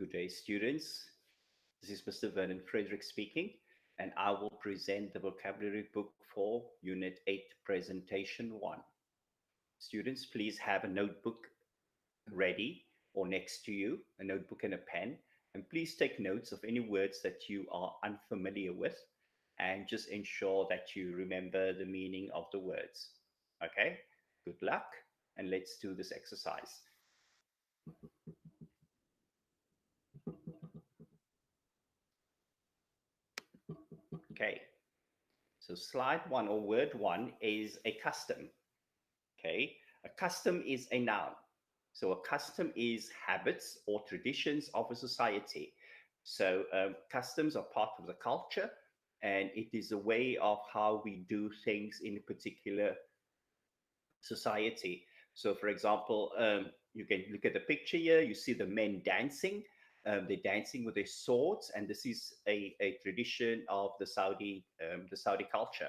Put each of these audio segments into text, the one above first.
Good day, students. This is Mr. Vernon Frederick speaking, and I will present the vocabulary book for Unit 8, Presentation 1. Students, please have a notebook ready or next to you, a notebook and a pen, and please take notes of any words that you are unfamiliar with, and just ensure that you remember the meaning of the words. Okay, good luck, and let's do this exercise. Okay, so slide 1 or word 1 is a custom. Okay, a custom is a noun. So a custom is habits or traditions of a society. So customs are part of the culture, and it is a way of how we do things in a particular society. So, for example, you can look at the picture here. You see the men dancing. They're dancing with their swords, and this is a tradition of the Saudi culture.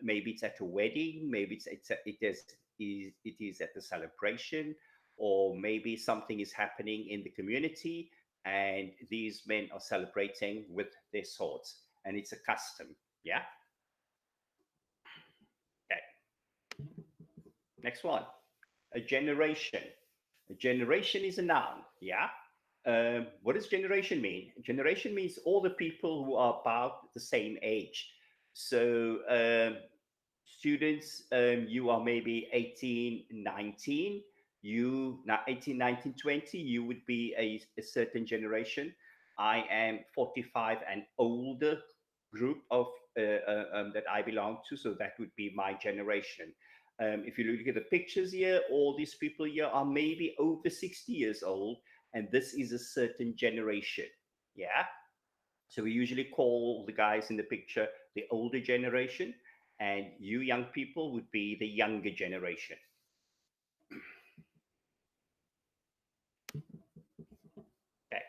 Maybe it's at a wedding. Maybe it is at the celebration, or maybe something is happening in the community, and these men are celebrating with their swords, and it's a custom. Yeah. Okay. Next one, a generation. A generation is a noun, yeah? What does generation mean? Generation means all the people who are about the same age. So, students, you are maybe 18, 19. You, now 18, 19, 20, you would be a certain generation. I am 45 and older group of that I belong to, so that would be my generation. If you look at the pictures here, all these people here are maybe over 60 years old, and this is a certain generation. Yeah. So we usually call the guys in the picture the older generation, and you young people would be the younger generation. Okay.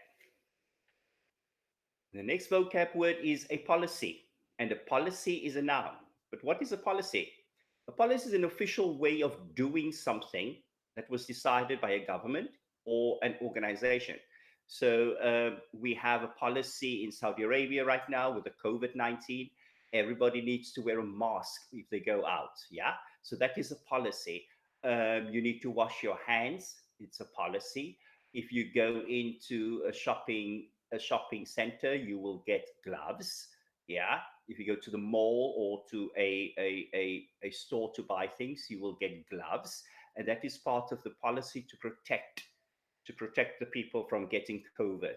The next vocab word is a policy, and a policy is a noun. But what is a policy? A policy is an official way of doing something that was decided by a government or an organization. So we have a policy in Saudi Arabia right now with the COVID-19. Everybody needs to wear a mask if they go out. Yeah. So that is a policy. You need to wash your hands. It's a policy. If you go into a shopping center, you will get gloves. Yeah. If you go to the mall or to a store to buy things, you will get gloves. And that is part of the policy to protect the people from getting COVID.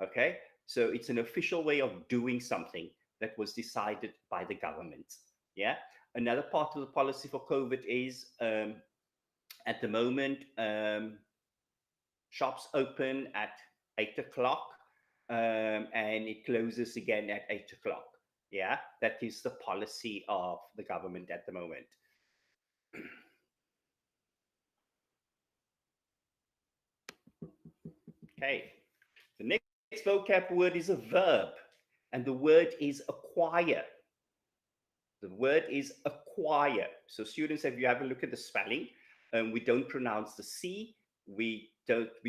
Okay, so it's an official way of doing something that was decided by the government. Yeah. Another part of the policy for COVID is at the moment, shops open at 8 o'clock, and it closes again at 8 o'clock. Yeah, that is the policy of the government at the moment. Okay, the next vocab word is a verb, and the word is acquire. The word is acquire. So students, if you have a look at the spelling, we don't pronounce the C, we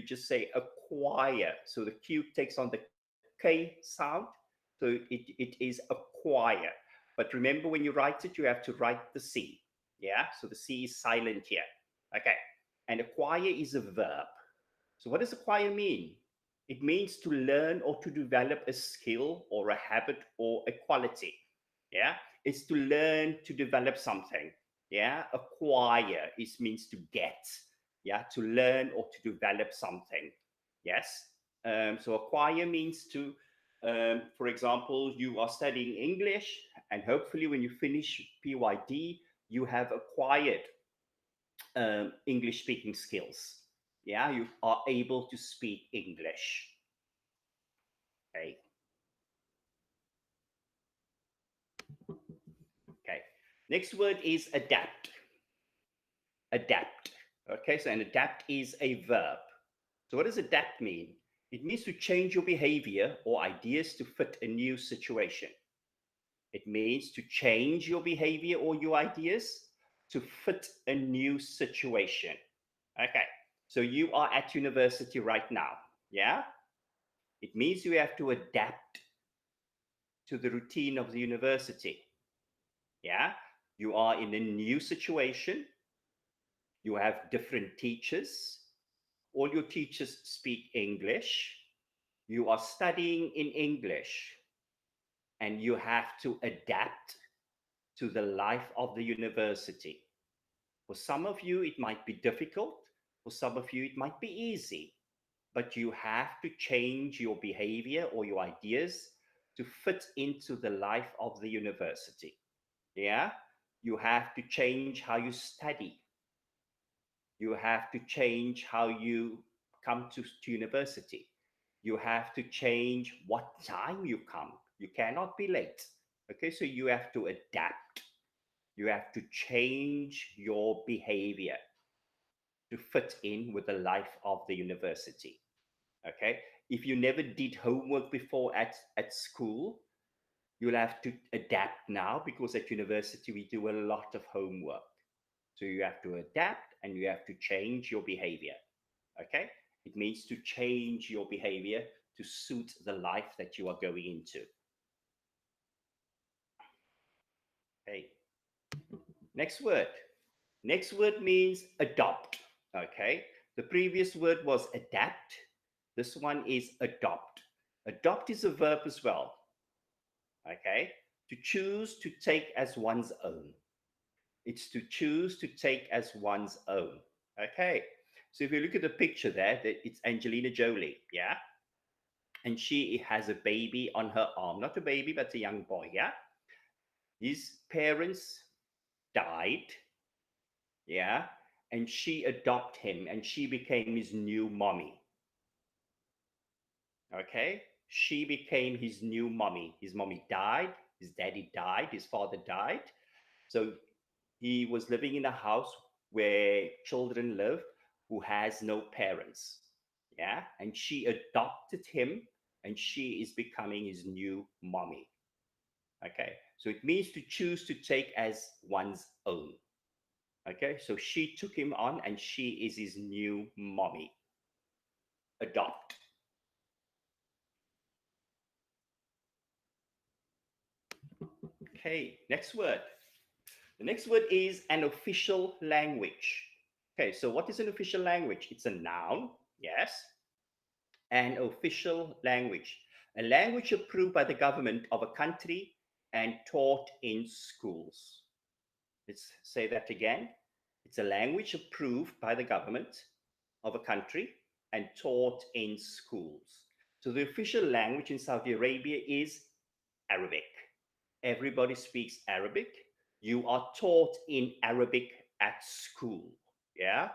just say acquire. So the Q takes on the K sound, so it is acquire. But remember, when you write it, you have to write the C. Yeah, so the C is silent here. Okay, and acquire is a verb. So what does acquire mean? It means to learn or to develop a skill or a habit or a quality. Yeah, it's to learn to develop something. Yeah, acquire is means to get. Yeah, to learn or to develop something. Yes. So acquire means to, for example, you are studying English, and hopefully when you finish PYD, you have acquired English speaking skills. Yeah, you are able to speak English. Okay. Okay. Next word is adapt. Adapt. Okay, so an adapt is a verb. So what does adapt mean? It means to change your behavior or ideas to fit a new situation. It means to change your behavior or your ideas to fit a new situation. Okay, so you are at university right now. Yeah? It means you have to adapt to the routine of the university. Yeah, you are in a new situation. You have different teachers. All your teachers speak English. You are studying in English, and you have to adapt to the life of the university. For some of you, it might be difficult. For some of you, it might be easy. But you have to change your behavior or your ideas to fit into the life of the university. Yeah? You have to change how you study. You have to change how you come to university. You have to change what time you come. You cannot be late. Okay, so you have to adapt. You have to change your behavior to fit in with the life of the university. Okay, if you never did homework before at school, you'll have to adapt now, because at university we do a lot of homework. So you have to adapt and you have to change your behavior. Okay, it means to change your behavior to suit the life that you are going into. Okay, next word. Next word means adopt. Okay, the previous word was adapt. This one is adopt. Adopt is a verb as well. Okay, to choose to take as one's own. It's to choose to take as one's own. Okay, so if you look at the picture there, it's Angelina Jolie, yeah, and she has a baby on her arm, not a baby but a young boy, yeah. His parents died, yeah, and she adopted him and she became his new mommy. Okay, she became his new mommy. His mommy died, his daddy died, his father died, so he was living in a house where children live who has no parents. Yeah, and she adopted him and she is becoming his new mommy. Okay, so it means to choose to take as one's own. Okay, so she took him on and she is his new mommy. Adopt. Okay, next word. The next word is an official language. Okay, so what is an official language? It's a noun, yes. An official language. A language approved by the government of a country and taught in schools. Let's say that again. It's a language approved by the government of a country and taught in schools. So the official language in Saudi Arabia is Arabic. Everybody speaks Arabic. You are taught in Arabic at school. Yeah.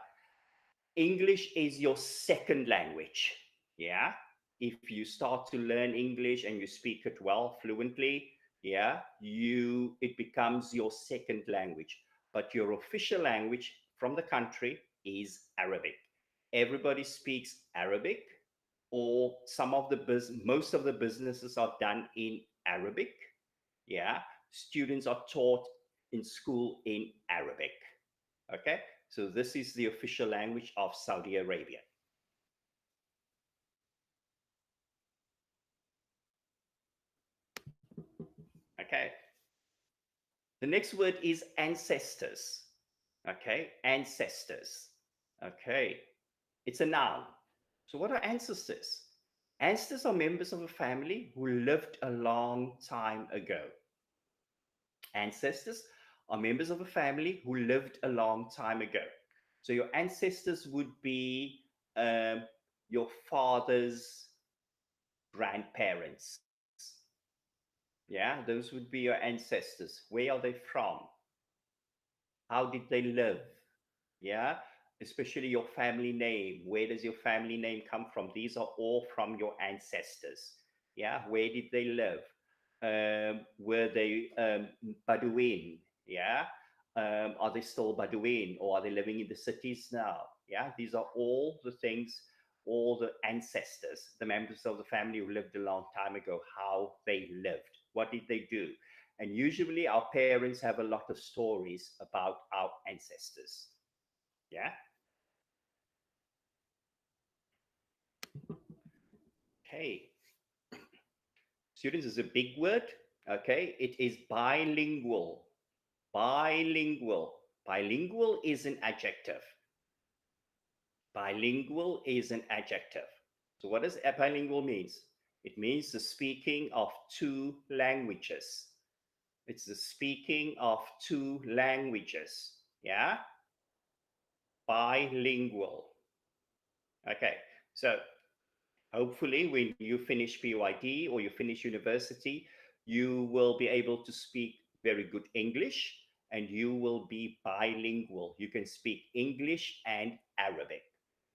English is your second language. Yeah. If you start to learn English and you speak it well, fluently, yeah, it becomes your second language. But your official language from the country is Arabic. Everybody speaks Arabic, or most of the businesses are done in Arabic. Yeah, students are taught in school in Arabic. Okay, so this is the official language of Saudi Arabia. Okay, the next word is ancestors. Okay, ancestors. Okay, it's a noun. So what are ancestors? Ancestors are members of a family who lived a long time ago. Ancestors are members of a family who lived a long time ago. So your ancestors would be your father's grandparents. Yeah, those would be your ancestors. Where are they from? How did they live? Yeah, especially your family name. Where does your family name come from? These are all from your ancestors. Yeah, where did they live? Were they Bedouin? Yeah, are they still Bedouin, or are they living in the cities now? Yeah, these are all the things, all the ancestors, the members of the family who lived a long time ago, how they lived, what did they do? And usually our parents have a lot of stories about our ancestors. Yeah. Okay. Students is a big word. Okay, it is bilingual. Bilingual. Bilingual is an adjective. Bilingual is an adjective. So what does bilingual means? It means the speaking of two languages. It's the speaking of two languages. Yeah? Bilingual. Okay. So hopefully when you finish PYD or you finish university, you will be able to speak very good English and you will be bilingual. You can speak English and Arabic.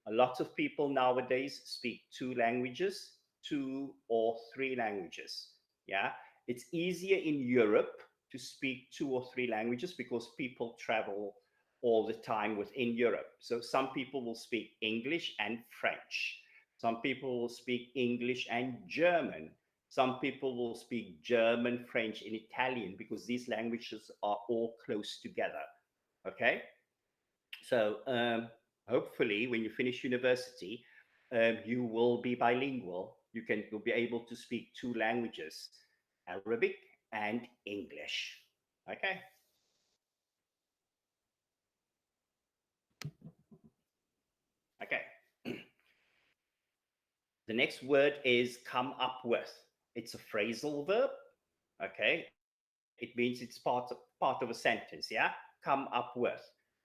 A lot of people nowadays speak two languages, two or three languages. Yeah, it's easier in Europe to speak two or three languages because people travel all the time within Europe. So some people will speak English and French. Some people will speak English and German. Some people will speak German, French, and Italian because these languages are all close together. Okay? So hopefully, when you finish university, you will be bilingual. You'll be able to speak two languages, Arabic and English. Okay. Okay. The next word is come up with. It's a phrasal verb. Okay. It means it's part of a sentence. Yeah. Come up with.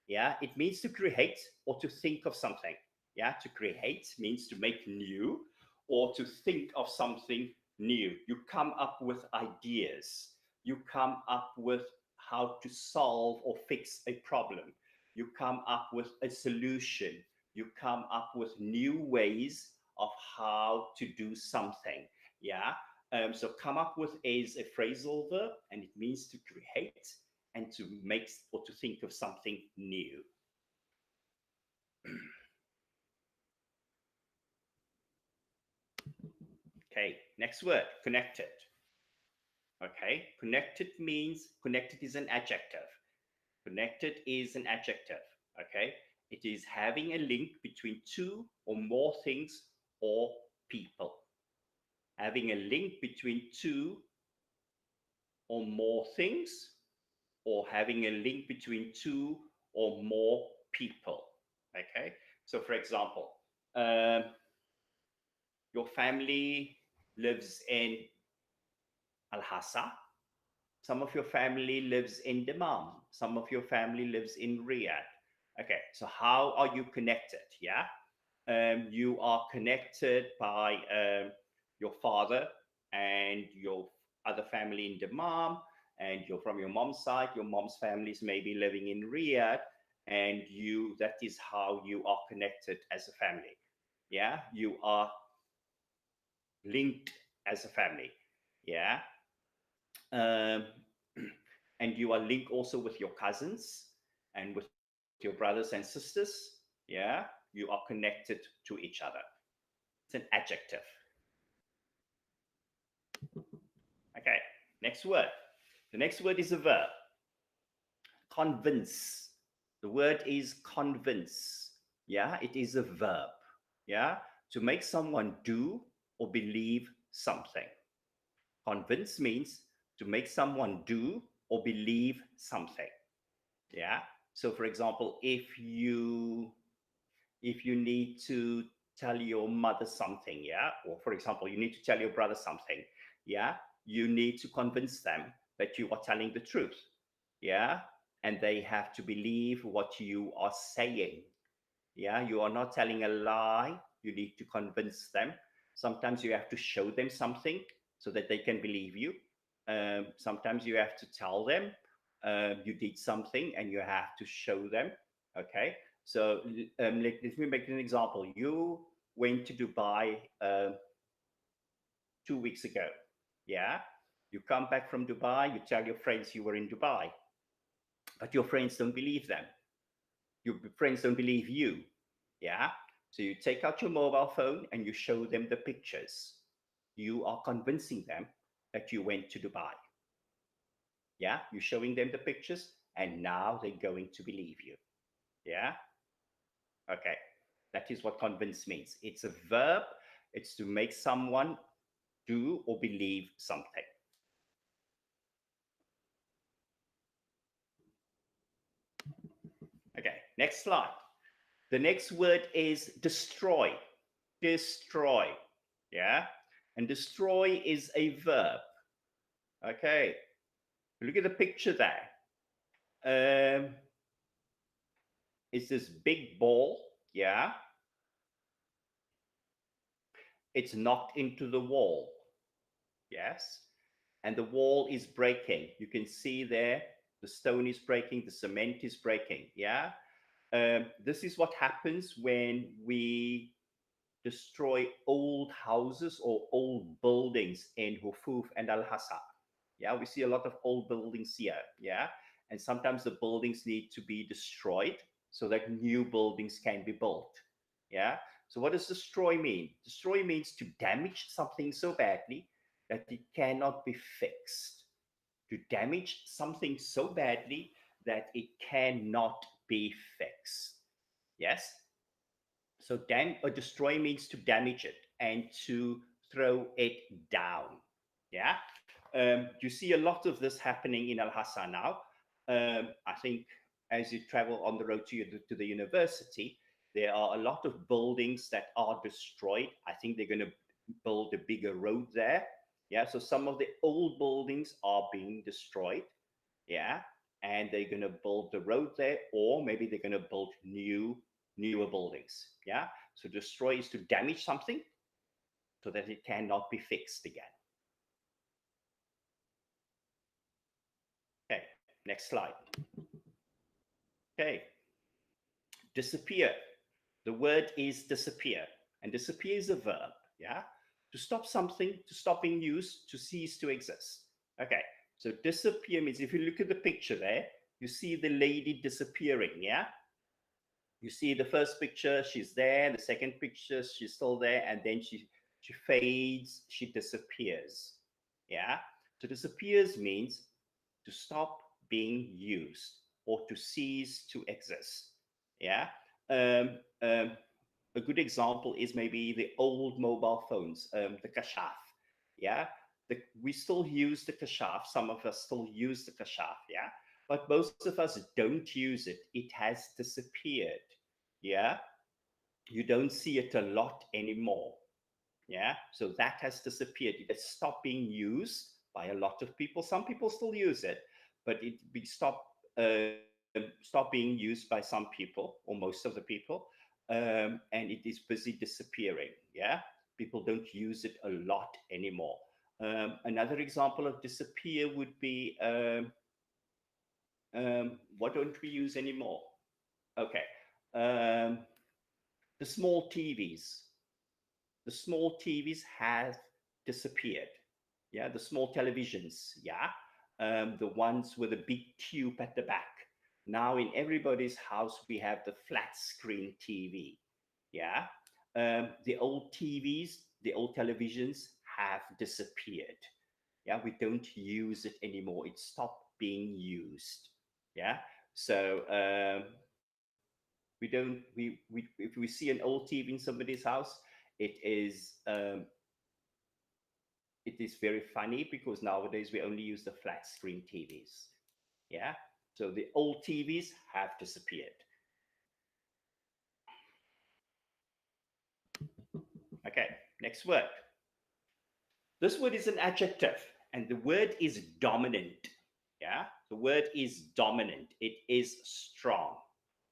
Yeah. It means to create or to think of something. Yeah. To create means to make new or to think of something new. You come up with ideas. You come up with how to solve or fix a problem. You come up with a solution. You come up with new ways of how to do something. Yeah. So come up with is a phrasal verb and it means to create and to make or to think of something new. Okay, next word, connected. Okay, connected is an adjective. Connected is an adjective. Okay, it is having a link between two or more things or people. Having a link between two or more things or having a link between two or more people. Okay, so for example, um, your family lives in Al-Hassa. Some of your family lives in Dammam. Some of your family lives in Riyadh. Okay, so how are you connected? Yeah, you are connected by your father and your other family in Dammam, and you're from your mom's side. Your mom's family is maybe living in Riyadh, and that is how you are connected as a family. Yeah, you are linked as a family. Yeah. Um, and you are linked also with your cousins and with your brothers and sisters. Yeah. You are connected to each other. It's an adjective. Okay. Next word. The next word is a verb. Convince. The word is convince. Yeah. It is a verb. Yeah. To make someone do or believe something. Convince means to make someone do or believe something. Yeah. So for example, if you need to tell your mother something, yeah, or for example, you need to tell your brother something, yeah, you need to convince them that you are telling the truth, yeah, and they have to believe what you are saying. Yeah, you are not telling a lie. You need to convince them. Sometimes you have to show them something so that they can believe you. Sometimes you have to tell them you did something and you have to show them. Okay, so let me make an example. You went to Dubai 2 weeks ago. Yeah, you come back from Dubai. You tell your friends you were in Dubai, but your friends don't believe them. Your friends don't believe you. Yeah. So you take out your mobile phone and you show them the pictures. You are convincing them that you went to Dubai. Yeah. You're showing them the pictures and now they're going to believe you. Yeah. Okay. That is what convince means. It's a verb. It's to make someone do or believe something. Okay, next slide. The next word is destroy. Destroy. Yeah. And destroy is a verb. Okay. Look at the picture there. It's this big ball. Yeah. It's knocked into the wall. Yes. And the wall is breaking. You can see there the stone is breaking, the cement is breaking. Yeah. This is what happens when we destroy old houses or old buildings in Hufuf and Al-Hassa. Yeah, we see a lot of old buildings here. Yeah, and sometimes the buildings need to be destroyed so that new buildings can be built. Yeah, so what does destroy mean? Destroy means to damage something so badly that it cannot be fixed. To damage something so badly that it cannot be fixed. Yes, so or destroy means to damage it and to throw it down. Yeah. You see a lot of this happening in Al-Hassa now. I think as you travel on the road to the university, there are a lot of buildings that are destroyed. I think they're going to build a bigger road there. Yeah. So some of the old buildings are being destroyed. Yeah. And they're going to build the road there, or maybe they're going to build newer buildings. Yeah. So destroy is to damage something so that it cannot be fixed again. Okay, next slide. Okay, disappear. The word is disappear, and disappear is a verb. Yeah, to stop something, to stop being used, to cease to exist. Okay, so disappear means if you look at the picture there, you see the lady disappearing. Yeah, you see the first picture, she's there. The second picture, she's still there, and then she fades, she disappears. Yeah, so disappears means to stop being used or to cease to exist. Yeah. Um, um, a good example is maybe the old mobile phones, the kashaf. Yeah. We still use the kashaf. Some of us still use the kashaf. Yeah. But most of us don't use it. It has disappeared. Yeah. You don't see it a lot anymore. Yeah. So that has disappeared. It has stopped being used by a lot of people. Some people still use it, but stopped being used by some people or most of the people, and it is busy disappearing. Yeah, people don't use it a lot anymore. Another example of disappear would be what don't we use anymore? Okay, um, the small TVs. The small TVs have disappeared. Yeah, the small televisions. Yeah, the ones with a big tube at the back. Now in everybody's house we have the flat screen TV. Yeah, the old TVs, the old televisions have disappeared. Yeah, we don't use it anymore. It stopped being used. Yeah, so we don't we if we see an old TV in somebody's house, it is um, it is very funny because nowadays we only use the flat screen TVs. Yeah, so the old TVs have disappeared. Okay, next word. This word is an adjective, and the word is dominant. Yeah, the word is dominant. It is strong.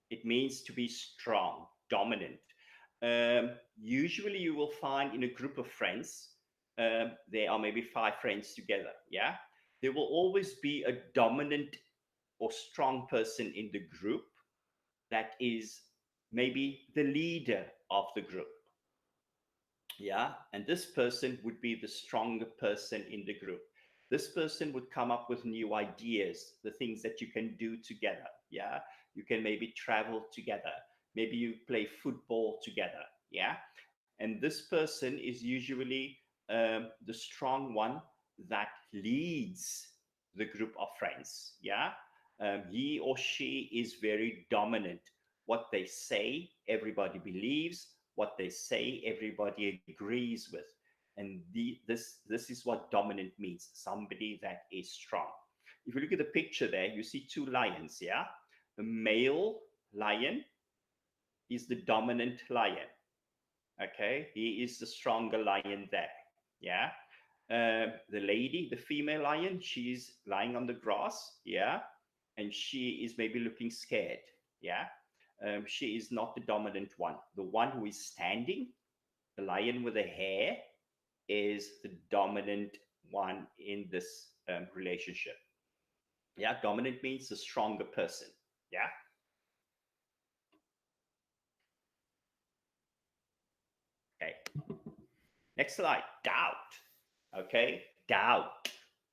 It means to be strong, dominant. Usually, you will find in a group of friends, there are maybe 5 friends together. Yeah, there will always be a dominant or strong person in the group that is maybe the leader of the group. Yeah, and this person would be the stronger person in the group. This person would come up with new ideas, the things that you can do together. Yeah, you can maybe travel together, maybe you play football together. Yeah, and this person is usually the strong one that leads the group of friends. Yeah, he or she is very dominant. What they say, everybody believes. What they say, everybody agrees with. And this is what dominant means, somebody that is strong. If you look at the picture there, you see two lions, yeah? The male lion is the dominant lion, okay? He is the stronger lion there, yeah? The lady, the female lion, she's lying on the grass, yeah? And she is maybe looking scared, yeah? She is not the dominant one. The one who is standing, the lion with the hair, is the dominant one in this relationship. Yeah, dominant means the stronger person. Yeah. Okay. Next slide. Doubt. Okay. Doubt.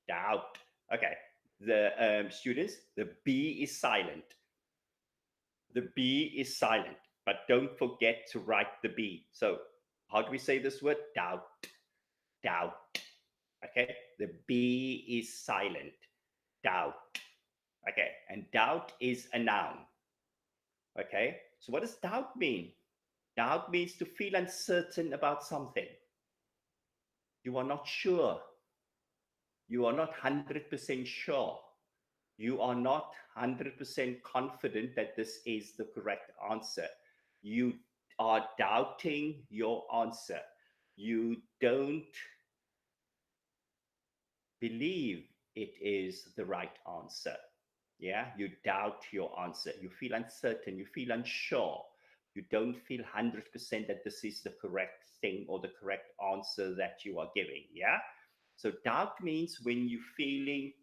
Doubt. Okay. The students, the B is silent. The B is silent, but don't forget to write the B. So how do we say this word? Doubt. Doubt. Okay. The B is silent. Doubt. Okay. And doubt is a noun. Okay. So what does doubt mean? Doubt means to feel uncertain about something. You are not sure. You are not 100% sure. You are not 100% confident that this is the correct answer. You are doubting your answer. You don't believe it is the right answer. Yeah, you doubt your answer. You feel uncertain. You feel unsure. You don't feel 100% that this is the correct thing or the correct answer that you are giving. Yeah. So doubt means when you're feeling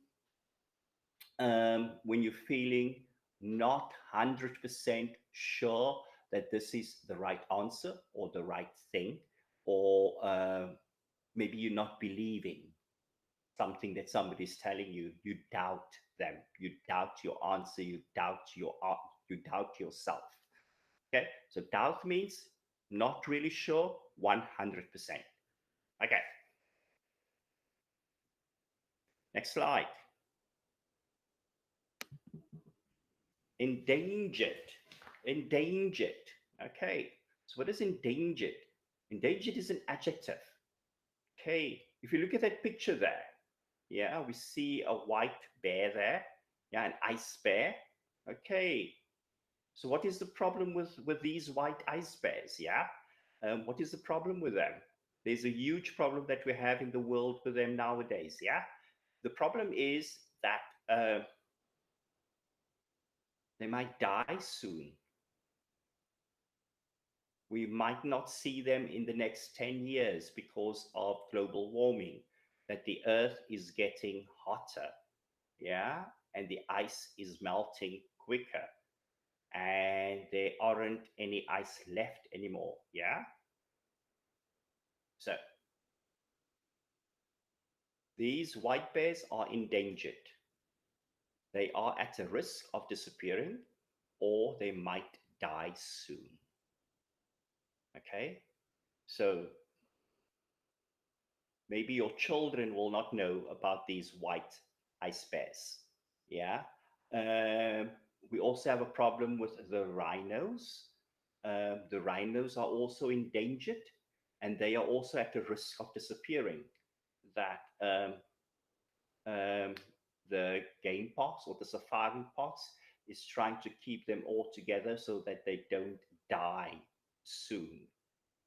not 100% sure that this is the right answer or the right thing, or maybe you're not believing something that somebody's telling you. You doubt them. You doubt your answer. You doubt yourself. Okay. So doubt means not really sure 100%. Okay. Next slide. Endangered. Endangered. Okay. So what is endangered? Endangered is an adjective. Okay. If you look at that picture there, yeah, we see a white bear there. Yeah, an ice bear. Okay. So what is the problem with these white ice bears? Yeah. What is the problem with them? There's a huge problem that we have in the world with them nowadays. Yeah. The problem is that they might die soon. We might not see them in the next 10 years because of global warming, that the earth is getting hotter. Yeah. And the ice is melting quicker. And there aren't any ice left anymore. Yeah. So these white bears are endangered. They are at a risk of disappearing, or they might die soon. Okay. So maybe your children will not know about these white ice bears. Yeah. We also have a problem with the rhinos. The rhinos are also endangered, and they are also at the risk of disappearing. That the game parks or the safari parks is trying to keep them all together so that they don't die soon.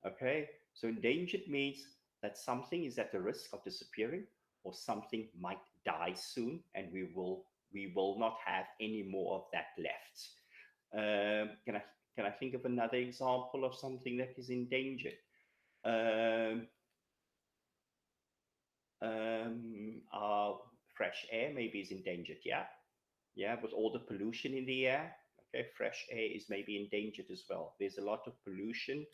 Okay, so endangered means that something is at the risk of disappearing, or something might die soon, and we will not have any more of that left. Can I think of another example of something that is endangered? Our fresh air maybe is endangered. Yeah, yeah, with all the pollution in the air. Okay, fresh air is maybe endangered as well. There's a lot of pollution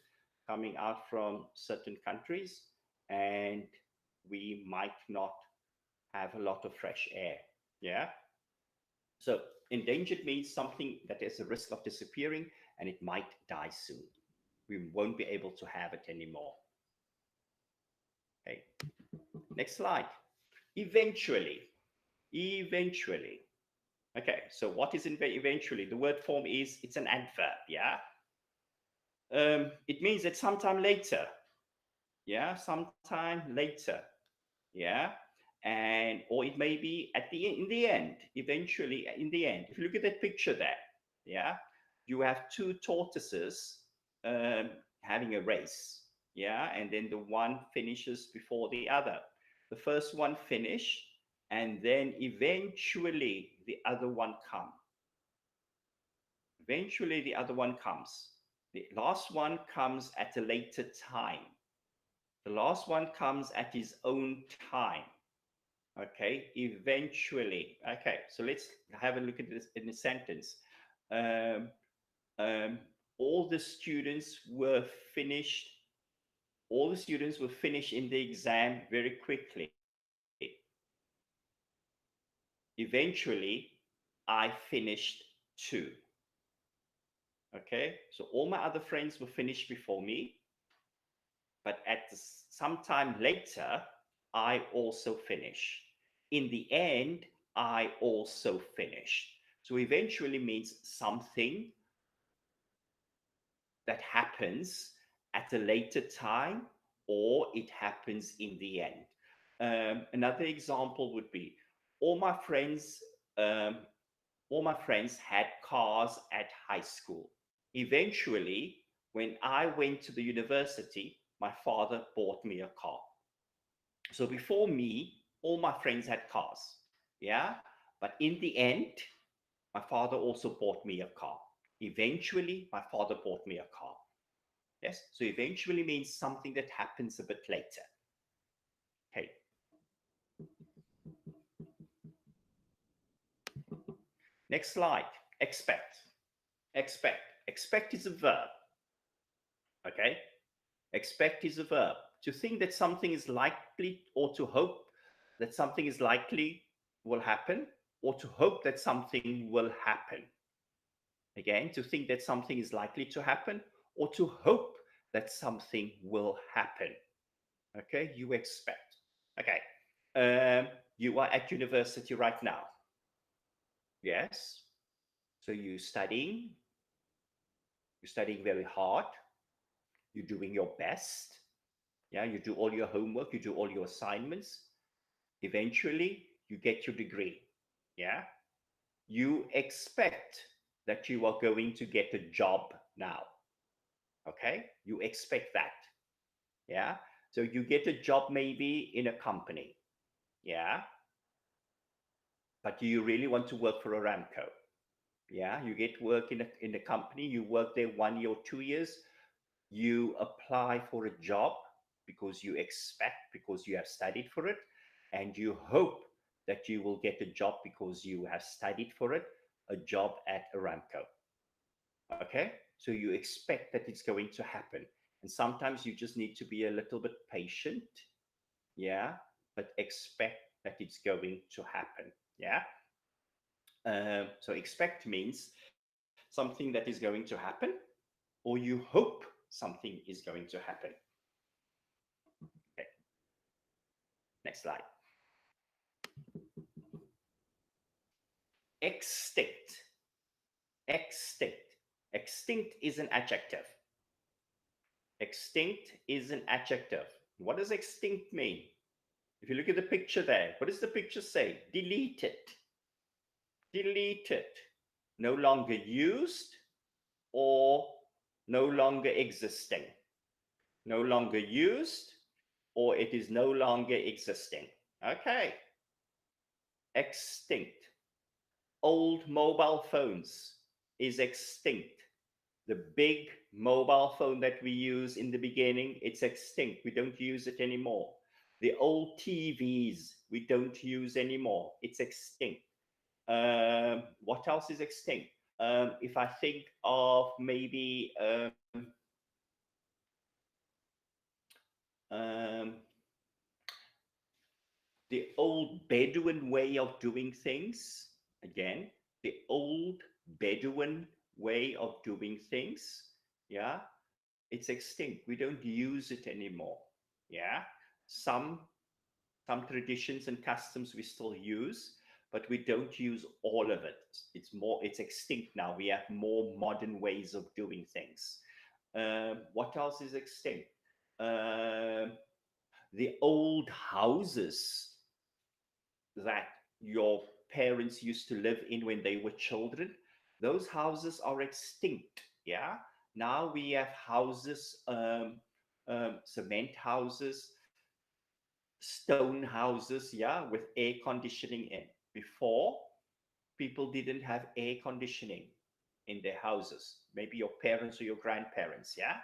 coming out from certain countries, and we might not have a lot of fresh air. Yeah. So endangered means something that is a risk of disappearing, and it might die soon. We won't be able to have it anymore. Okay. Next slide. Eventually. Eventually. Okay, so what is eventually? The word form is, it's an adverb, yeah? It means that sometime later. yeah, sometime later, yeah, and or it may be at the in the end, eventually in the end. If you look at that picture there, yeah, you have two tortoises um, having a race, yeah, and then the one finishes before the other. The first one finish, and then eventually the other one come. Eventually the other one comes. The last one comes at a later time. The last one comes at his own time. Okay, eventually. Okay, so let's have a look at this in a sentence. Um, um, all the students were finished. All the students were finished in the exam very quickly. Eventually, I finished too. Okay, so all my other friends were finished before me, but at some time later, I also finish. In the end, I also finish. So eventually means something that happens at a later time or it happens in the end. Another example would be all my friends, um, all my friends had cars at high school. Eventually, when I went to the university, my father bought me a car. So before me, all my friends had cars. Yeah. But in the end, my father also bought me a car. Eventually, my father bought me a car. Yes. So eventually means something that happens a bit later. Okay. Next slide. Expect. Expect. Expect is a verb. Okay. Expect is a verb. To think that something is likely or to hope that something is likely will happen or to hope that something will happen. Again, to think that something is likely to happen or to hope that something will happen. Okay, you expect. Okay, you are at university right now. Yes, so you're studying very hard, you're doing your best. Yeah, you do all your homework, you do all your assignments. Eventually, you get your degree. Yeah, you expect that you are going to get a job now. Okay, you expect that. Yeah, so you get a job maybe in a company. Yeah, but do you really want to work for Aramco? Yeah, you get work in a company, you work there 1 year or 2 years, you apply for a job because you expect, because you have studied for it, and you hope that you will get a job because you have studied for it, a job at Aramco. Okay, so you expect that it's going to happen, and sometimes you just need to be a little bit patient. Yeah, but expect that it's going to happen. Yeah. So expect means something that is going to happen, or you hope something is going to happen. Okay. Next slide. Extinct. Extinct. Extinct is an adjective. Extinct is an adjective. What does extinct mean? If you look at the picture there, what does the picture say? Deleted. Deleted. No longer used or no longer existing. No longer used or it is no longer existing. Okay. Extinct. Old mobile phones is extinct. The big mobile phone that we use in the beginning, it's extinct. We don't use it anymore. The old TVs, we don't use anymore. It's extinct. What else is extinct? If I think of maybe um, the old Bedouin way of doing things, again, the old Bedouin way of doing things, yeah, it's extinct. We don't use it anymore. Yeah, some some traditions and customs we still use, but we don't use all of it. It's extinct now. We have more modern ways of doing things. What else is extinct? the old houses that your parents used to live in when they were children, those houses are extinct. Yeah. Now we have houses, cement houses, stone houses, yeah, with air conditioning in. Before, people didn't have air conditioning in their houses. Maybe your parents or your grandparents, yeah?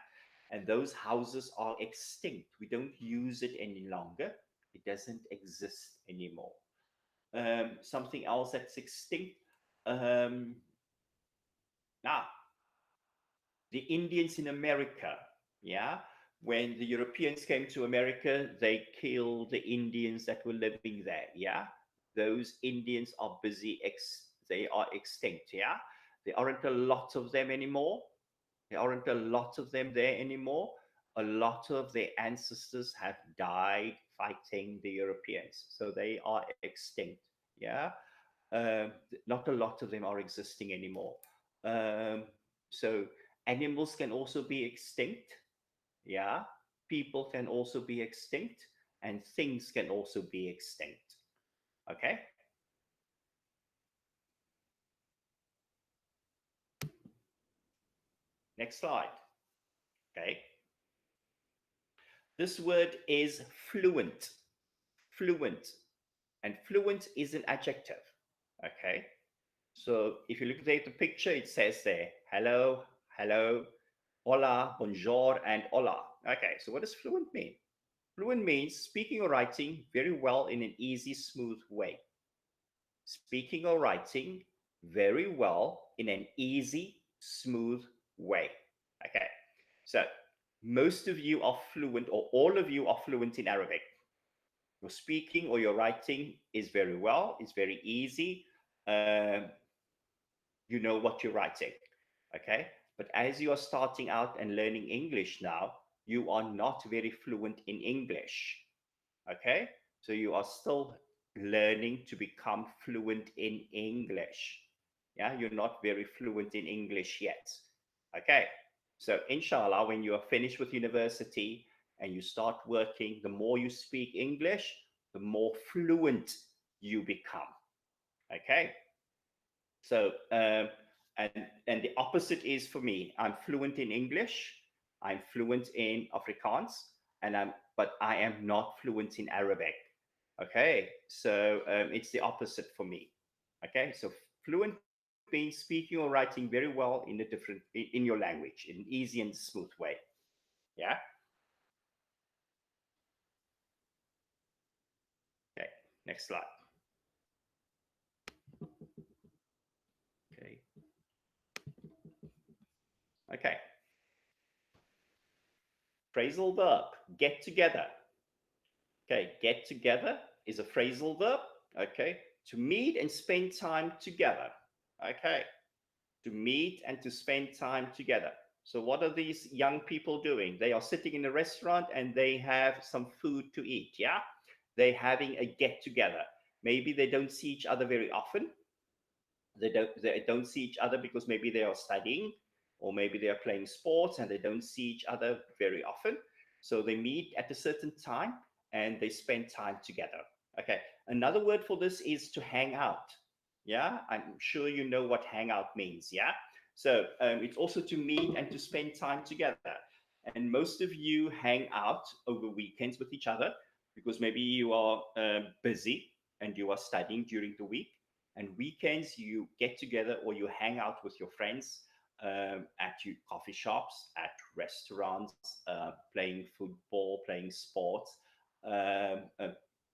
And those houses are extinct. We don't use it any longer. It doesn't exist anymore. Something else that's extinct. Um, now, the Indians in America, yeah, when the Europeans came to America, they killed the Indians that were living there, yeah. Those Indians are they are extinct, yeah. There aren't a lot of them anymore. There aren't a lot of them there anymore. A lot of their ancestors have died fighting the Europeans, so they are extinct, yeah. Not a lot of them are existing anymore. Um, so animals can also be extinct. Yeah. People can also be extinct, and things can also be extinct. Okay. Next slide. Okay. This word is fluent. Fluent. And fluent is an adjective. Okay. So if you look at the picture, it says there, hello, hello, hola, bonjour, and hola. Okay. So what does fluent mean? Fluent means speaking or writing very well in an easy, smooth way. Speaking or writing very well in an easy, smooth way. Okay. So most of you are fluent, or all of you are fluent in Arabic. Your speaking or your writing is very well, it's very easy. Um, you know what you're writing. Okay. But as you are starting out and learning English now, you are not very fluent in English. Okay. So you are still learning to become fluent in English. Yeah. You're not very fluent in English yet. Okay. So, inshallah, when you are finished with university and you start working, the more you speak English, the more fluent you become. Okay. So, and the opposite is for me. I'm fluent in English. I'm fluent in Afrikaans, but I am not fluent in Arabic. Okay, so it's the opposite for me. Okay, so fluent means speaking or writing very well in in your language in an easy and smooth way. Yeah. Okay. Next slide. Okay. Okay. Phrasal verb. Get together. Okay, get together is a phrasal verb. Okay, to meet and spend time together. Okay, to meet and to spend time together. So, what are these young people doing? They are sitting in a restaurant and they have some food to eat. Yeah, they're having a get together. Maybe they don't see each other very often. They don't see each other because maybe they are studying or maybe they are playing sports and they don't see each other very often. So they meet at a certain time and they spend time together. Okay. Another word for this is to hang out. Yeah. I'm sure you know what hang out means. Yeah. So it's also to meet and to spend time together. And most of you hang out over weekends with each other because maybe you are busy and you are studying during the week, and weekends you get together or you hang out with your friends at your coffee shops, at restaurants, playing football, playing sports,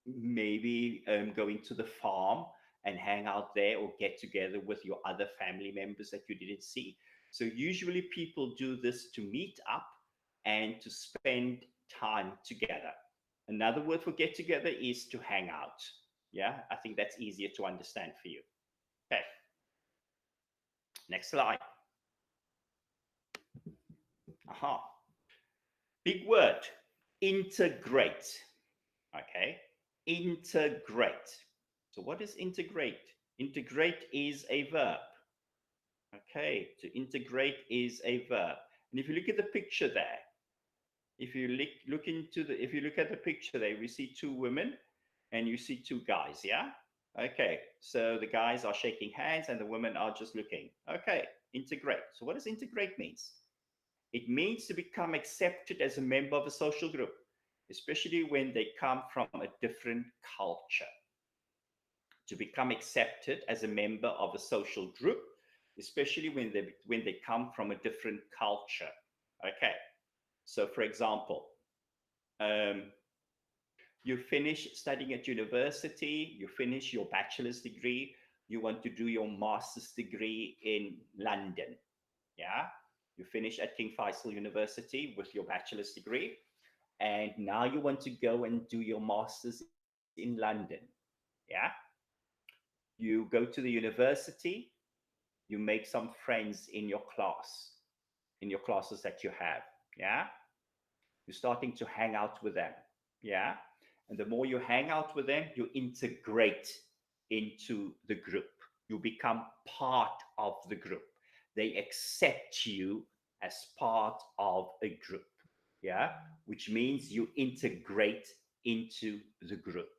maybe going to the farm and hang out there or get together with your other family members that you didn't see. So usually people do this to meet up and to spend time together. Another word for get together is to hang out. Yeah, I think that's easier to understand for you. Okay, next slide. Aha. Big word, integrate. Okay, integrate. So what is integrate? Integrate is a verb. Okay, to integrate is a verb. And if you look at the picture there, if you if you look at the picture there, we see two women and you see two guys. Yeah. Okay. So the guys are shaking hands and the women are just looking. Okay. Integrate. So what does integrate means? It means to become accepted as a member of a social group, especially when they come from a different culture. To become accepted as a member of a social group, especially when they come from a different culture. Okay. So, for example, um, you finish studying at university, you finish your bachelor's degree, you want to do your master's degree in London. Yeah. You finish at King Faisal University with your bachelor's degree, and now you want to go and do your master's in London. Yeah. You go to the university, you make some friends in your classes that you have. Yeah. You're starting to hang out with them. Yeah. And the more you hang out with them, you integrate into the group. You become part of the group. They accept you as part of a group. Yeah. Which means you integrate into the group.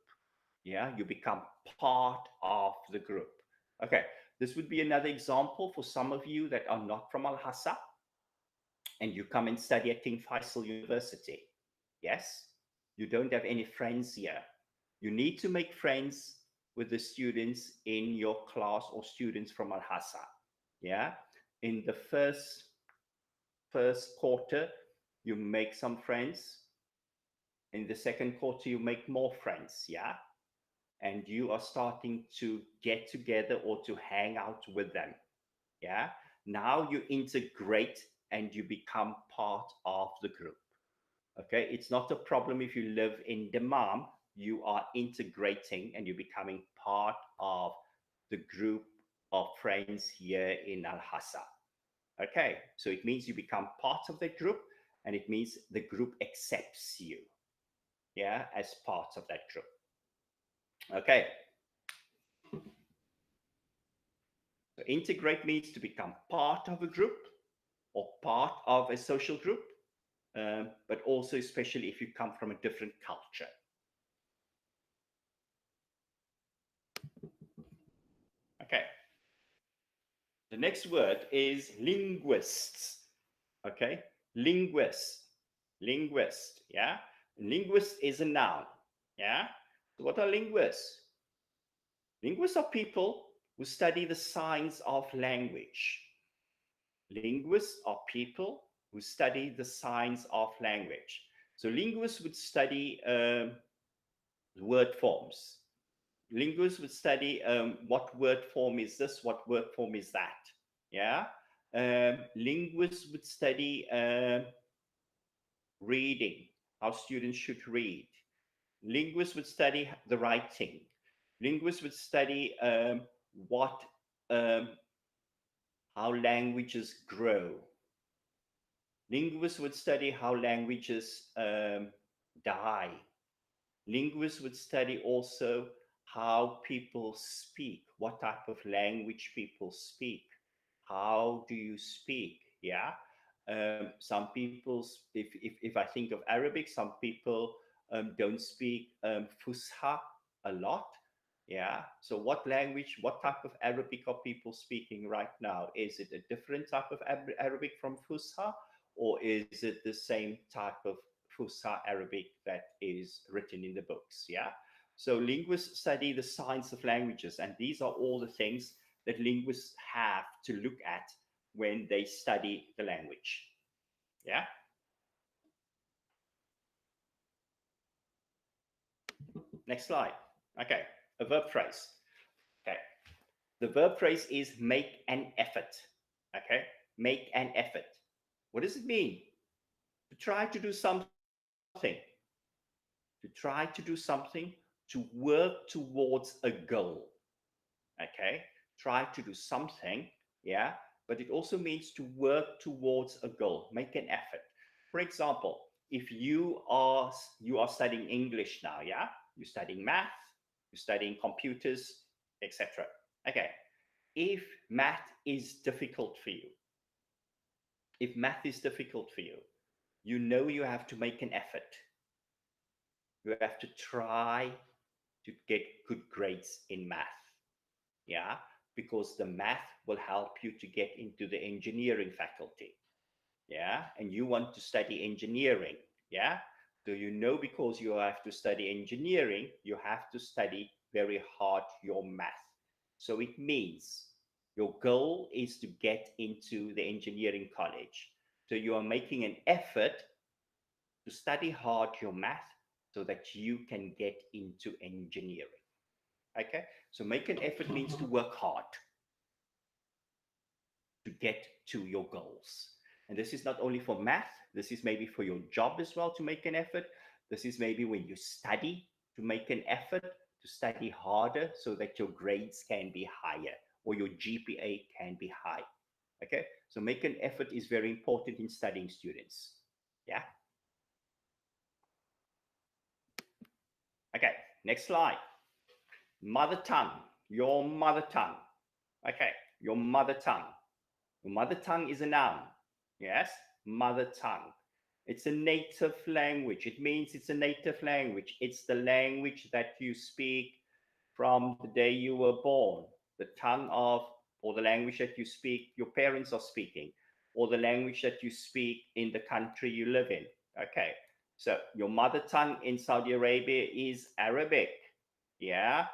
Yeah. You become part of the group. Okay. This would be another example for some of you that are not from Al Hassa and you come and study at King Faisal University. Yes, you don't have any friends here. You need to make friends with the students in your class or students from Al Hassa. Yeah, in the first quarter, you make some friends. In the second quarter, you make more friends. Yeah, and you are starting to get together or to hang out with them. Yeah, now you integrate and you become part of the group. Okay, it's not a problem if you live in Dammam, you are integrating and you're becoming part of the group of friends here in Al Hassa. Okay, so it means you become part of the group and it means the group accepts you, yeah, as part of that group. Okay, so integrate means to become part of a group or part of a social group, but also especially if you come from a different culture. Okay. The next word is linguists. Okay. Linguist. Linguist. Yeah. Linguist is a noun. Yeah. So what are linguists? Linguists are people who study the science of language. Linguists are people who study the science of language. So linguists would study word forms. Linguists would study what word form is this, what word form is that. Yeah. Linguists would study reading, how students should read. Linguists would study the writing. Linguists would study what how languages grow. Linguists would study how languages die. Linguists would study also how people speak, what type of language people speak. How do you speak? Yeah. Some people, if I think of Arabic, some people don't speak Fusha a lot. Yeah. So what language, what type of Arabic are people speaking right now? Is it a different type of Arabic from Fusha, or is it the same type of Fusha Arabic that is written in the books? Yeah. So linguists study the science of languages, and these are all the things that linguists have to look at when they study the language. Yeah. Next slide. Okay. A verb phrase. Okay. The verb phrase is make an effort. Okay. Make an effort. What does it mean? To try to do something. To try to do something, to work towards a goal. Okay. Try to do something. Yeah. But it also means to work towards a goal. Make an effort. For example, if you are studying English now, yeah, you're studying math, you're studying computers, etc. Okay. If math is difficult for you, if math is difficult for you, you know you have to make an effort. You have to try to get good grades in math. Yeah, because the math will help you to get into the engineering faculty. Yeah, and you want to study engineering. Yeah, so you know, because you have to study engineering, you have to study very hard your math. So it means your goal is to get into the engineering college. So you are making an effort to study hard your math so that you can get into engineering. Okay, so make an effort means to work hard to get to your goals. And this is not only for math, this is maybe for your job as well, to make an effort. This is maybe when you study, to make an effort to study harder so that your grades can be higher or your GPA can be high. Okay, so make an effort is very important in studying, students. Yeah. Okay, next slide. Mother tongue, your mother tongue. Okay, your mother tongue. Your mother tongue is a noun. Yes, mother tongue. It's a native language. It means it's a native language. It's the language that you speak from the day you were born. The tongue of, or the language that you speak, your parents are speaking, or the language that you speak in the country you live in. Okay, so your mother tongue in Saudi Arabia is Arabic. Yeah,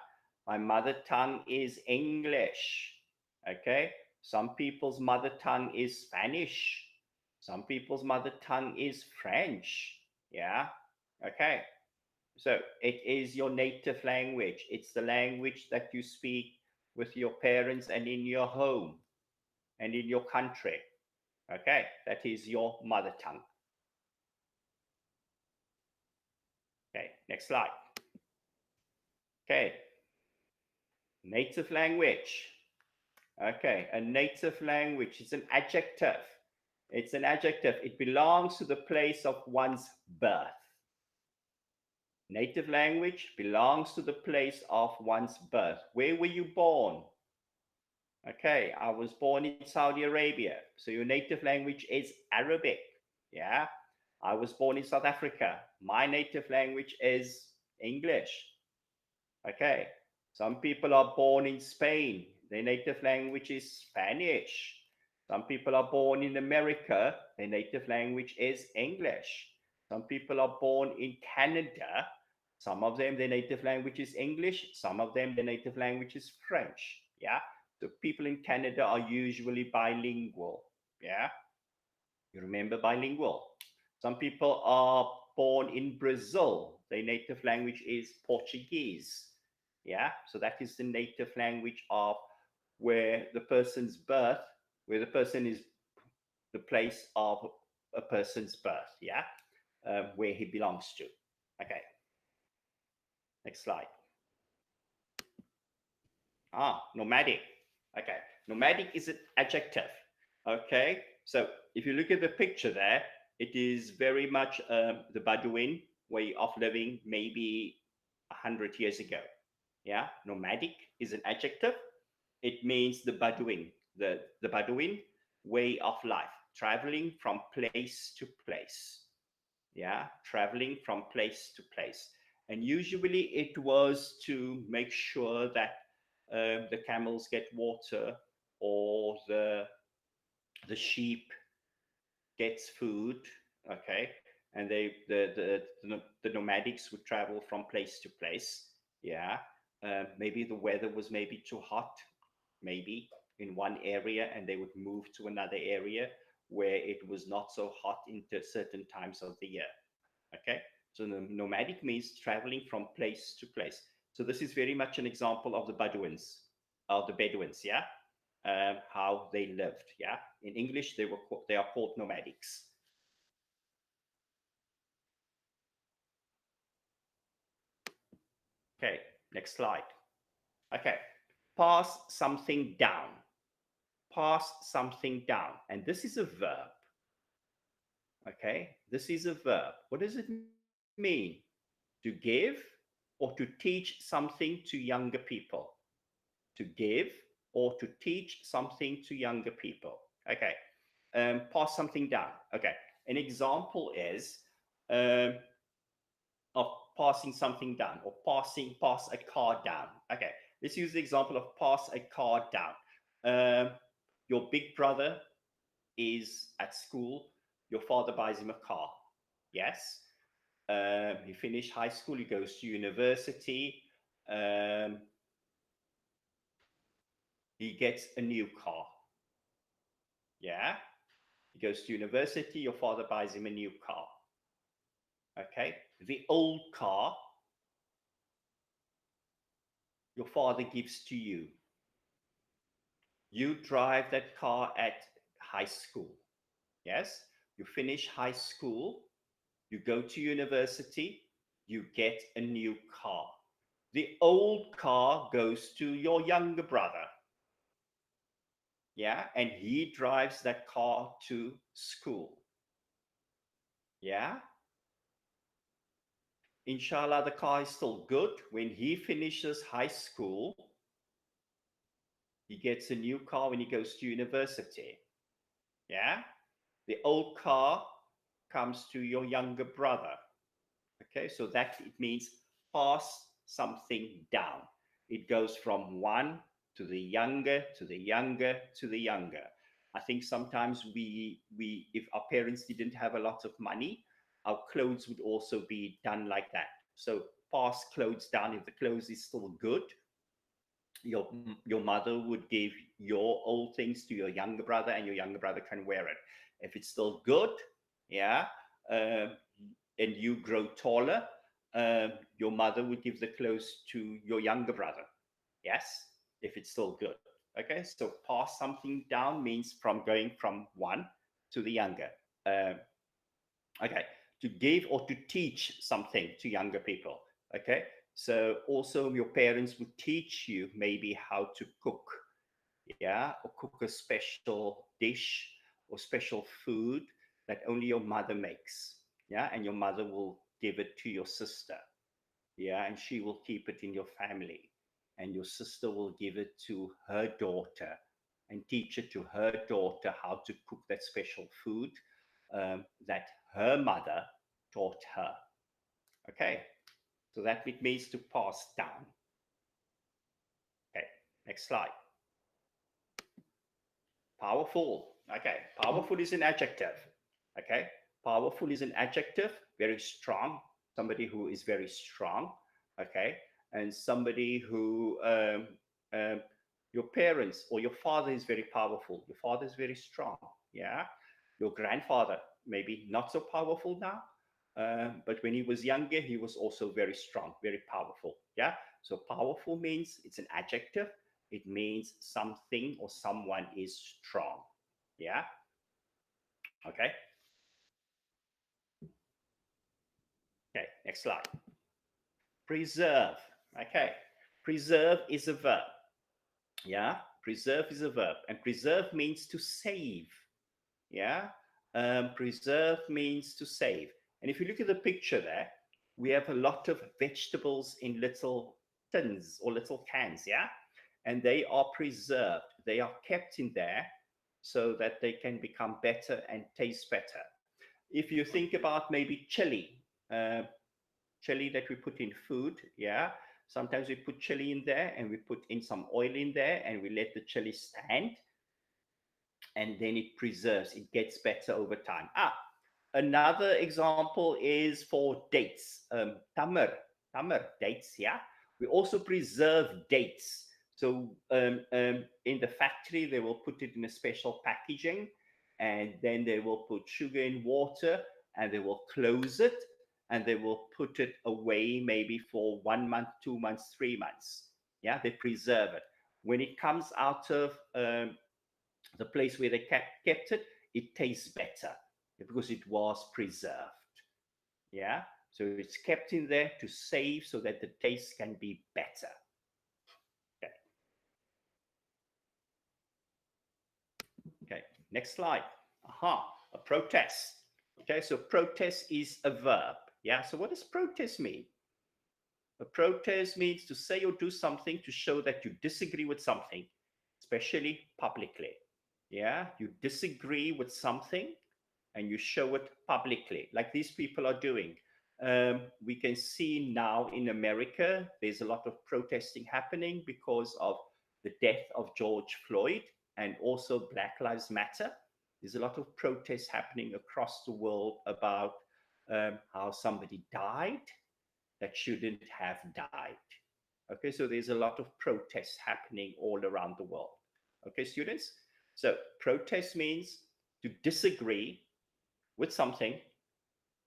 my mother tongue is English. Okay, some people's mother tongue is Spanish. Some people's mother tongue is French. Yeah, okay. So it is your native language. It's the language that you speak with your parents and in your home and in your country. Okay, that is your mother tongue. Okay, next slide. Okay, native language. Okay, a native language is an adjective. It's an adjective. It belongs to the place of one's birth. Native language belongs to the place of one's birth. Where were you born? Okay, I was born in Saudi Arabia. So your native language is Arabic. Yeah. I was born in South Africa. My native language is English. Okay. Some people are born in Spain. Their native language is Spanish. Some people are born in America. Their native language is English. Some people are born in Canada. Some of them, their native language is English. Some of them, their native language is French. Yeah. So people in Canada are usually bilingual. Yeah. You remember bilingual. Some people are born in Brazil. Their native language is Portuguese. Yeah. So that is the native language of where the person's birth, where the person is the place of a person's birth. Yeah. Where he belongs to. Okay. Next slide. Nomadic. Okay, nomadic is an adjective. Okay, so if you look at the picture there, it is very much the Bedouin way of living maybe 100 years ago. Yeah, nomadic is an adjective. It means the Bedouin, the Bedouin way of life, traveling from place to place. Yeah, traveling from place to place. And usually it was to make sure that the camels get water, or the sheep gets food. Okay, and the nomadics would travel from place to place. Yeah, maybe the weather was maybe too hot, maybe in one area, and they would move to another area where it was not so hot into certain times of the year. Okay, so the nomadic means traveling from place to place. So this is very much an example of the Bedouins, of the Bedouins, yeah, how they lived, yeah. In English, they are called nomadics. Okay, next slide. Okay, pass something down. Pass something down, and this is a verb. Okay, this is a verb. What does it mean? To give or to teach something to younger people? To give or to teach something to younger people. Okay, pass something down. Okay, An example is of passing something down, or pass a car down. Okay, let's use the example of pass a car down. Your big brother is at school. Your father buys him a car. Yes. He finished high school. He goes to university. He gets a new car. Yeah. He goes to university. Your father buys him a new car. Okay. The old car your father gives to you. You drive that car at high school. Yes. You finish high school. You go to university. You get a new car. The old car goes to your younger brother. Yeah. And he drives that car to school. Yeah. Inshallah, the car is still good. When he finishes high school, he gets a new car when he goes to university. Yeah. The old car comes to your younger brother. Okay. So that it means pass something down. It goes from one to the younger, to the younger, to the younger. I think sometimes we if our parents didn't have a lot of money, our clothes would also be done like that. So pass clothes down. If the clothes is still good, your mother would give your old things to your younger brother, and your younger brother can wear it. If it's still good, yeah, and you grow taller, your mother would give the clothes to your younger brother. Yes, if it's still good. Okay, so pass something down means from going from one to the younger. Um, okay, to give or to teach something to younger people. Okay, so also your parents would teach you maybe how to cook, yeah, or cook a special dish or special food that only your mother makes, yeah, and your mother will give it to your sister, yeah, and she will keep it in your family, and your sister will give it to her daughter and teach it to her daughter how to cook that special food that her mother taught her. Okay, so that it means to pass down. Okay, next slide. Powerful. Okay, powerful is an adjective. Okay, powerful is an adjective, very strong, somebody who is very strong. Okay, and somebody who um, your parents or your father is very powerful. Your father is very strong. Yeah, your grandfather maybe not so powerful now, but when he was younger, he was also very strong, very powerful. Yeah, so powerful means it's an adjective. It means something or someone is strong. Yeah. Okay. Okay. Next slide. Preserve. Okay. Preserve is a verb. Yeah. Preserve is a verb, and preserve means to save. Yeah. Preserve means to save. And if you look at the picture there, we have a lot of vegetables in little tins or little cans. Yeah. And they are preserved. They are kept in there so that they can become better and taste better. If you think about maybe chili, chili that we put in food, yeah, sometimes we put chili in there and we put in some oil in there and we let the chili stand, and then it preserves, it gets better over time. Another example is for dates. Tamar, dates, yeah. We also preserve dates. So in the factory, they will put it in a special packaging, and then they will put sugar in water, and they will close it, and they will put it away maybe for 1 month, 2 months, 3 months. Yeah, they preserve it. When it comes out of the place where they kept it, it tastes better because it was preserved. Yeah, so it's kept in there to save so that the taste can be better. Okay. Okay, next slide. A protest. Okay, so protest is a verb. Yeah, so what does protest mean? A protest means to say or do something to show that you disagree with something, especially publicly. Yeah, you disagree with something and you show it publicly, like these people are doing. We can see now in America, there's a lot of protesting happening because of the death of George Floyd and also Black Lives Matter. There's a lot of protests happening across the world about how somebody died that shouldn't have died. Okay, so there's a lot of protests happening all around the world. Okay, students? So protest means to disagree with something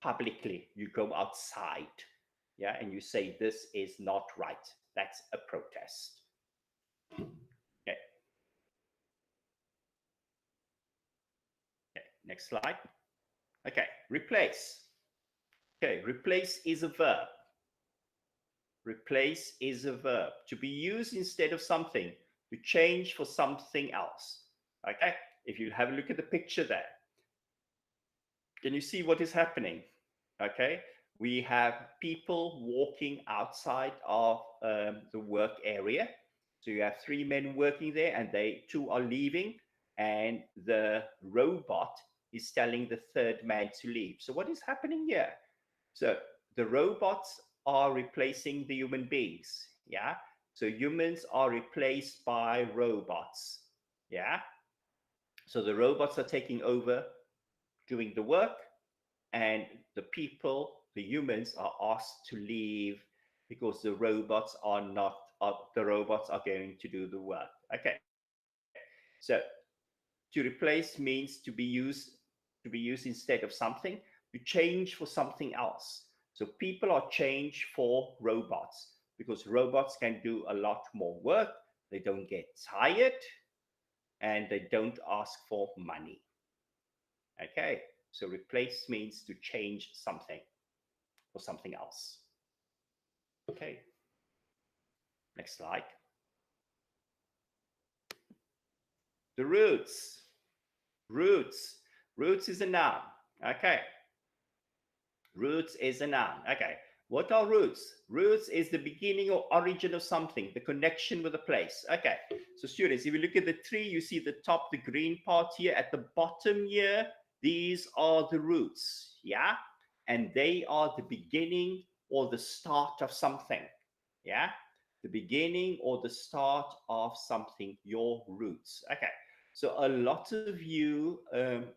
publicly. You go outside, yeah, and you say this is not right. That's a protest. Okay. Okay, next slide. Okay, replace. Okay, replace is a verb. Replace is a verb to be used instead of something, to change for something else. Okay, if you have a look at the picture there, can you see what is happening? Okay, we have people walking outside of the work area. So you have 3 men working there, and they 2 are leaving, and the robot is telling the 3rd man to leave. So what is happening here? So the robots are replacing the human beings. Yeah. So humans are replaced by robots. Yeah. So the robots are taking over doing the work, and the people, the humans, are asked to leave because the robots are not, the robots are going to do the work. Okay. So to replace means to be used instead of something, to change for something else. So people are changed for robots because robots can do a lot more work. They don't get tired and they don't ask for money. Okay, so replace means to change something for something else. Okay, next slide. The roots. Roots. Roots is a noun. Okay. Roots is a noun. Okay. What are roots? Roots is the beginning or origin of something, the connection with a place. Okay. So students, if you look at the tree, you see the top, the green part here. At the bottom here, these are the roots. Yeah. And they are the beginning or the start of something. Yeah. The beginning or the start of something, your roots. Okay. So a lot of you,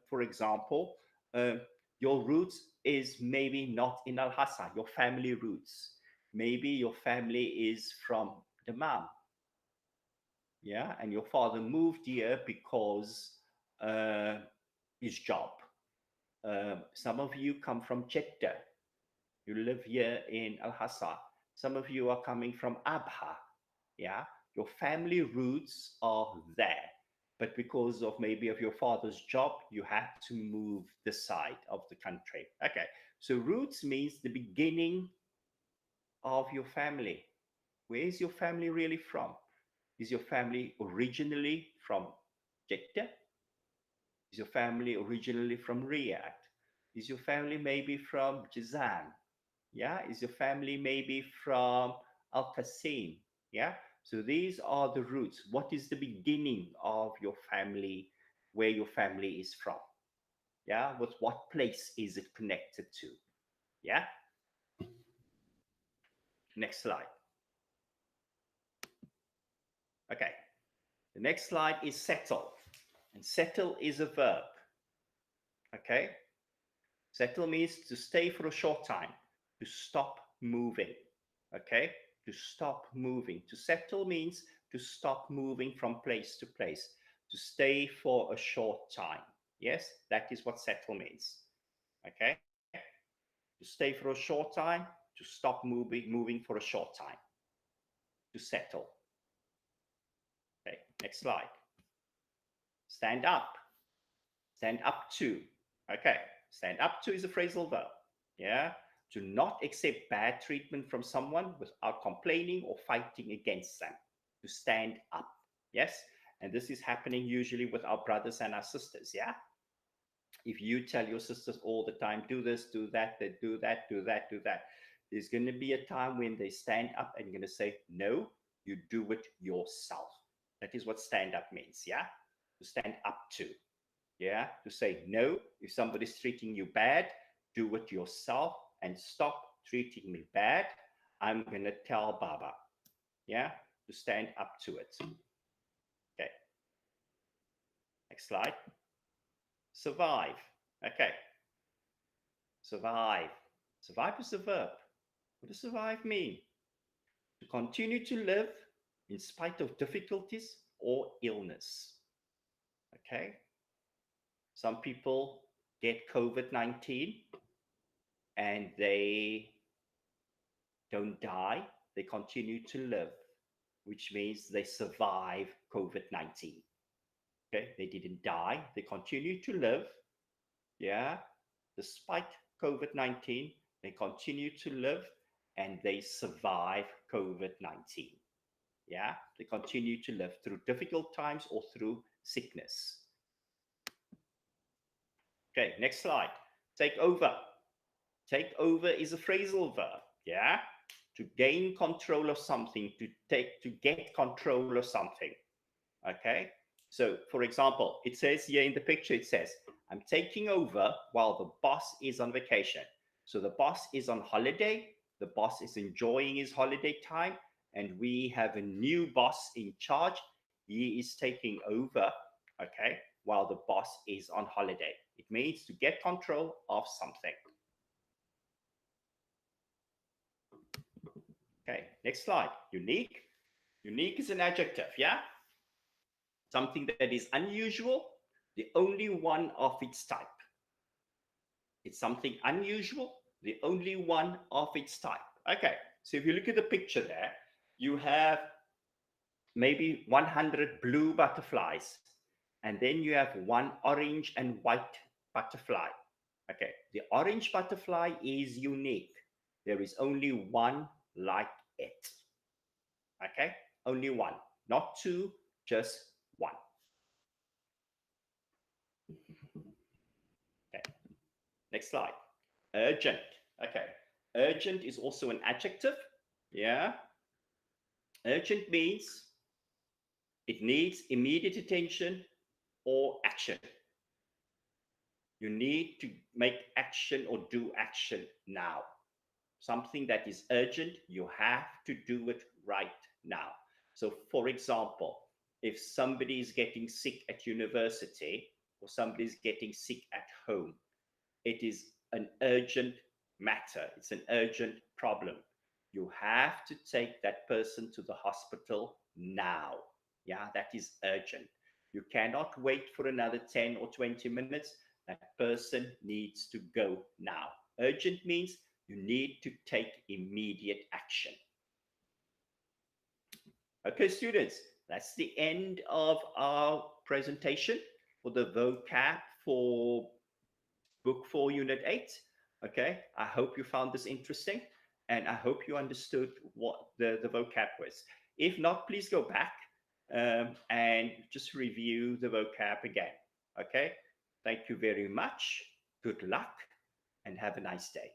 for example, your roots is maybe not in Al-Hassa, your family roots. Maybe your family is from the Dammam. Yeah, and your father moved here because his job. Some of you come from Jeddah. You live here in Al-Hassa. Some of you are coming from Abha. Yeah, your family roots are there. But because of maybe of your father's job, you had to move this side of the country. Okay, so roots means the beginning of your family. Where is your family really from? Is your family originally from Jeddah? Is your family originally from Riyadh? Is your family maybe from Jazan? Yeah, is your family maybe from Al Qasim? Yeah, so these are the roots. What is the beginning of your family, where your family is from? Yeah, with what place is it connected to? Yeah, next slide. Okay, the next slide is settle, and settle is a verb. Okay, settle means to stay for a short time, to stop moving. Okay, to stop moving. To settle means to stop moving from place to place, to stay for a short time. Yes, that is what settle means. Okay, to stay for a short time, to stop moving for a short time, to settle. Okay, next slide. Stand up. Stand up to. Okay, stand up to is a phrasal verb. Yeah, to not accept bad treatment from someone without complaining or fighting against them. To stand up. Yes, and this is happening usually with our brothers and our sisters. Yeah, if you tell your sisters all the time, do this, do that, they do that, do that, do that, there's going to be a time when they stand up and you're going to say, no, you do it yourself. That is what stand up means. Yeah, to stand up to. Yeah, to say no. If somebody's treating you bad, do it yourself and stop treating me bad. I'm going to tell Baba. Yeah, to stand up to it. Okay. Next slide. Survive. Okay. Survive. Survive is a verb. What does survive mean? To continue to live in spite of difficulties or illness. Okay. Some people get COVID-19 and they don't die, they continue to live, which means they survive COVID-19. Okay, they didn't die, they continue to live. Yeah, despite COVID-19, they continue to live and they survive COVID-19. Yeah, they continue to live through difficult times or through sickness. Okay, next slide. Take over. Take over is a phrasal verb. Yeah, to gain control of something, to get control of something. Okay, so for example, it says here in the picture, it says, I'm taking over while the boss is on vacation. So the boss is on holiday, the boss is enjoying his holiday time, and we have a new boss in charge. He is taking over, okay, while the boss is on holiday. It means to get control of something. Okay, next slide. Unique. Unique is an adjective, yeah? Something that is unusual, the only one of its type. It's something unusual, the only one of its type. Okay, so if you look at the picture there, you have maybe 100 blue butterflies, and then you have one orange and white butterfly. Okay, the orange butterfly is unique. There is only one like it. Okay, only one, not two, just one. Okay, next slide. Urgent. Okay, urgent is also an adjective. Yeah, urgent means it needs immediate attention or action. You need to make action or do action now. Something that is urgent, you have to do it right now. So for example, if somebody is getting sick at university or somebody is getting sick at home, it is an urgent matter. It's an urgent problem. You have to take that person to the hospital now. Yeah, that is urgent. You cannot wait for another 10 or 20 minutes. That person needs to go now. Urgent means you need to take immediate action. Okay, students, that's the end of our presentation for the vocab for Book 4, Unit 8. Okay, I hope you found this interesting and I hope you understood what the vocab was. If not, please go back and just review the vocab again. Okay, thank you very much. Good luck and have a nice day.